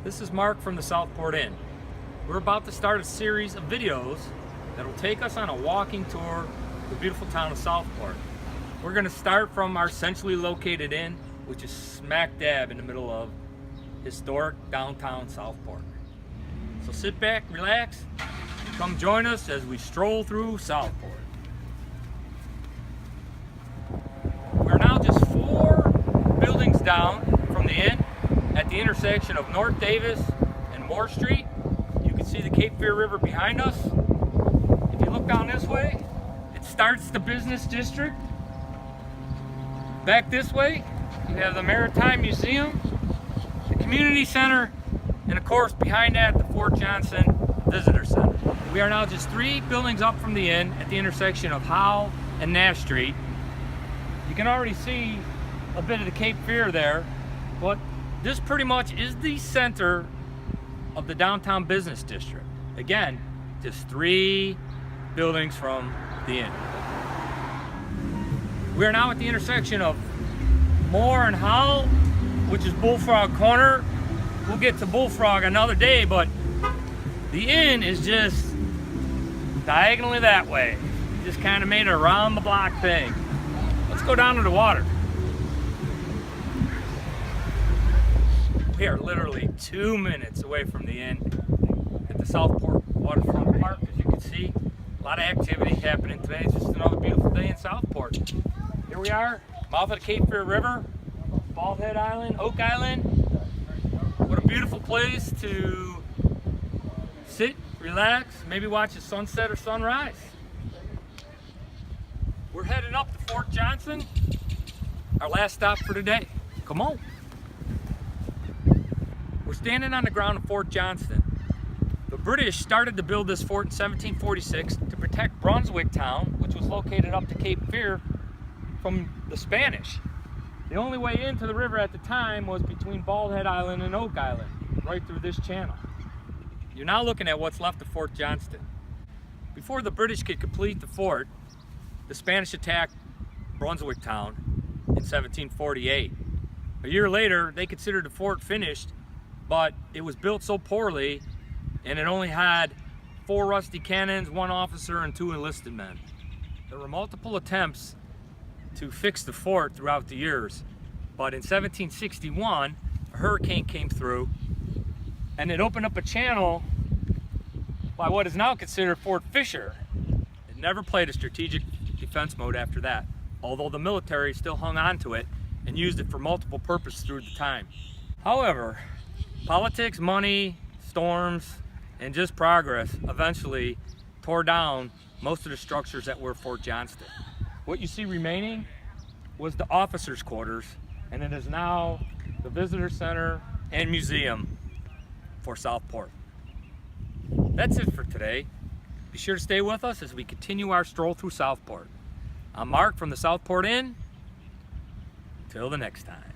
This is Mark from the Southport Inn. We're about to start a series of videos that will take us on a walking tour of the beautiful town of Southport. We're going to start from our centrally located inn, which is smack dab in the middle of historic downtown Southport. So sit back, relax, and come join us as we stroll through Southport. We're now just 4 buildings down from the inn at the intersection of North Davis and Moore Street. You can see the Cape Fear River behind us. If you look down this way, it starts the business district. Back this way, you have the Maritime Museum, the Community Center, and of course behind that, the Fort Johnson Visitor Center. We are now just 3 buildings up from the inn at the intersection of Howe and Nash Street. You can already see a bit of the Cape Fear there, but this pretty much is the center of the downtown business district. Again, just 3 buildings from the inn. We are now at the intersection of Moore and Howe, which is Bullfrog Corner. We'll get to Bullfrog another day, but the inn is just diagonally that way. Just kind of made a round the block thing. Let's go down to the water. We are literally 2 minutes away from the inn at the Southport Waterfront Park. As you can see, a lot of activity happening today. It's just another beautiful day in Southport. Here we are, mouth of the Cape Fear River, Bald Head Island, Oak Island. What a beautiful place to sit, relax, maybe watch a sunset or sunrise. We're heading up to Fort Johnson, our last stop for today. Come on. We're standing on the ground of Fort Johnson. The British started to build this fort in 1746 to protect Brunswick Town, which was located up to Cape Fear, from the Spanish. The only way into the river at the time was between Bald Head Island and Oak Island, right through this channel. You're now looking at what's left of Fort Johnston. Before the British could complete the fort, the Spanish attacked Brunswick Town in 1748. A year later, they considered the fort finished, but it was built so poorly and it only had 4 rusty cannons, 1 officer, and 2 enlisted men. There were multiple attempts to fix the fort throughout the years, but in 1761, a hurricane came through and it opened up a channel by what is now considered Fort Fisher. It never played a strategic defense mode after that, although the military still hung on to it and used it for multiple purposes through the time. However, politics, money, storms, and just progress eventually tore down most of the structures that were Fort Johnston. What you see remaining was the officers' quarters, and it is now the visitor center and museum for Southport. That's it for today. Be sure to stay with us as we continue our stroll through Southport. I'm Mark from the Southport Inn. Till the next time.